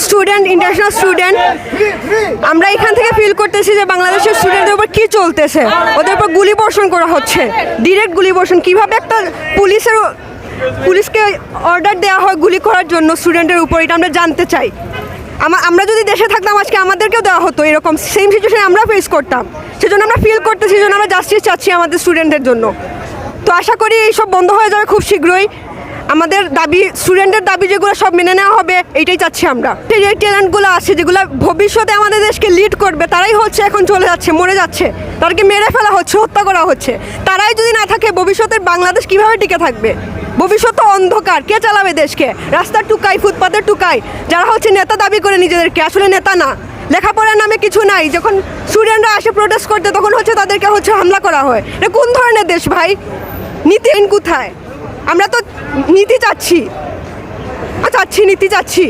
Student, international student, আমরা এখান থেকে ফিল করতেছি যে বাংলাদেশের স্টুডেন্টদের উপর কী চলতেছে। ওদের উপর গুলি বর্ষণ করা হচ্ছে, ডিরেক্ট গুলি বর্ষণ। কীভাবে একটা পুলিশকে অর্ডার দেওয়া হয় গুলি করার জন্য স্টুডেন্টের উপর, এটা আমরা জানতে চাই। আমরা যদি দেশে থাকতাম আজকে আমাদেরকেও দেওয়া হতো, এরকম সেম সিচুয়েশন আমরা ফেস করতাম। সেজন্য আমরা ফিল করতেছি, সেজন্য আমরা জাস্টিস চাচ্ছি আমাদের স্টুডেন্টদের জন্য। তো আশা করি এইসব বন্ধ হয়ে যাবে খুব শীঘ্রই। আমাদের দাবি, স্টুডেন্টের দাবি যেগুলো সব মেনে নেওয়া হবে, এইটাই চাচ্ছি আমরা। যে ট্যালেন্টগুলো আছে যেগুলো ভবিষ্যতে আমাদের দেশকে লিড করবে, তারাই হচ্ছে এখন চলে যাচ্ছে, মরে যাচ্ছে, তাদেরকে মেরে ফেলা হচ্ছে, হত্যা করা হচ্ছে। তারাই যদি না থাকে ভবিষ্যতের বাংলাদেশ কিভাবে টিকে থাকবে? ভবিষ্যৎ তো অন্ধকার, কে চালাবে দেশকে? রাস্তার টুকাই, ফুটপাতের টুকাই, যারা হচ্ছে নেতা দাবি করে নিজেদেরকে, আসলে নেতা না, লেখাপড়ার নামে কিছু নাই। যখন স্টুডেন্টরা আসে প্রোটেস্ট করতে, তখন হচ্ছে তাদেরকে হচ্ছে হামলা করা হয়। এটা কোন ধরনের দেশ ভাই? নীতি কোথায়? আমরা তো নীতি চাচ্ছি, নীতি চাচ্ছি।